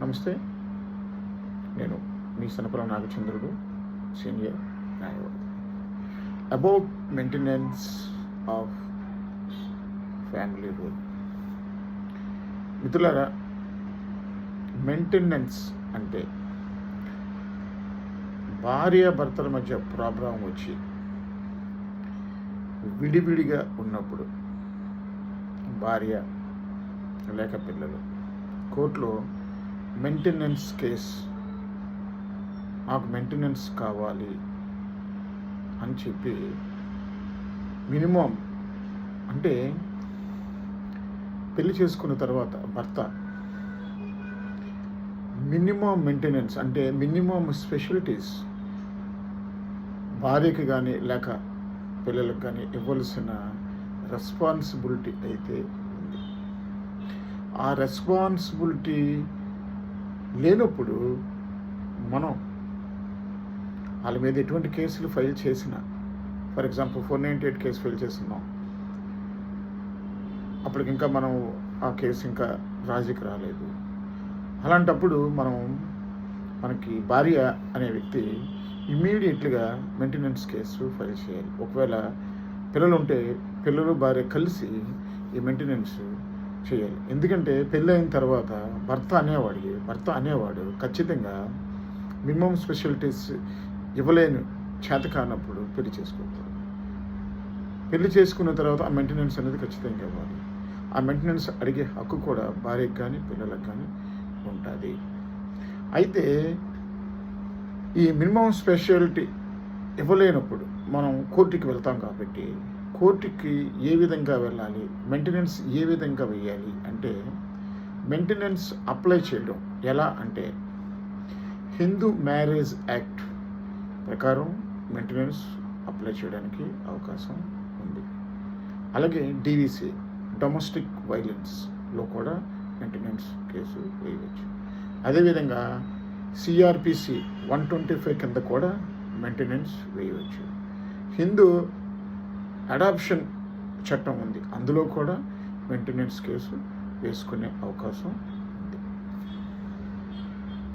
నమస్తే. నేను మీ సనపల నాగచంద్రుడు, సీనియర్ న్యాయవాది. About maintenance of family rule. మిత్రులారా, మెయింటెనెన్స్ అంటే భార్యాభర్తల మధ్య ప్రాబ్లం వచ్చి విడివిడిగా ఉన్నప్పుడు భార్య లేక పిల్లలు కోర్టులో మెయింటెనెన్స్ కేస్, మాకు మెయింటెనెన్స్ కావాలి అని చెప్పి మినిమం అంటే పెళ్లి చేసుకున్న తర్వాత భర్త మినిమం మెయింటెనెన్స్ అంటే మినిమం స్పెషాలిటీస్ భార్యకి కానీ లేక పిల్లలకు కానీ ఇవ్వాల్సిన రెస్పాన్సిబిలిటీ అయితే ఉంది. ఆ రెస్పాన్సిబిలిటీ లేనప్పుడు మనం వాళ్ళ మీద ఎటువంటి కేసులు ఫైల్ చేసినా, ఫర్ ఎగ్జాంపుల్ 498 కేసు ఫైల్ చేస్తున్నాం, అప్పటికి ఇంకా మనం ఆ కేసు ఇంకా రాజీకి రాలేదు. అలాంటప్పుడు మనకి భార్య అనే వ్యక్తి ఇమ్మీడియట్గా మెయింటెనెన్స్ కేసు ఫైల్ చేయాలి. ఒకవేళ పిల్లలు ఉంటే పిల్లలు భార్య కలిసి ఈ మెయింటెనెన్స్ చేయాలి. ఎందుకంటే పెళ్ళి అయిన తర్వాత భర్త అనేవాడు ఖచ్చితంగా మినిమం స్పెషాలిటీస్ ఇవ్వలేని చేత కానప్పుడు పెళ్లి చేసుకోకూడదు. పెళ్లి చేసుకున్న తర్వాత ఆ మెయింటెనెన్స్ అనేది ఖచ్చితంగా ఇవ్వాలి. ఆ మెయింటెనెన్స్ అడిగే హక్కు కూడా భార్యకు కానీ పిల్లలకు కానీ ఉంటుంది. అయితే ఈ మినిమం స్పెషాలిటీ ఇవ్వలేనప్పుడు మనం కోర్టుకి వెళ్తాం కాబట్టి కోర్టుకి ఏ విధంగా వెళ్ళాలి, మెయింటెనెన్స్ ఏ విధంగా వేయాలి అంటే, మెయింటెనెన్స్ అప్లై చేయడం ఎలా అంటే హిందూ మ్యారేజ్ యాక్ట్ ప్రకారం మెయింటెనెన్స్ అప్లై చేయడానికి అవకాశం ఉంది. అలాగే డివిసి డొమెస్టిక్ వైలెన్స్లో కూడా మెయింటెనెన్స్ కేసు వేయవచ్చు. అదేవిధంగా సిఆర్పిసి 125 కింద కూడా మెయింటెనెన్స్ వేయవచ్చు. హిందూ అడాప్షన్ చట్టం ఉంది, అందులో కూడా మెయింటెనెన్స్ కేసు వేసుకునే అవకాశం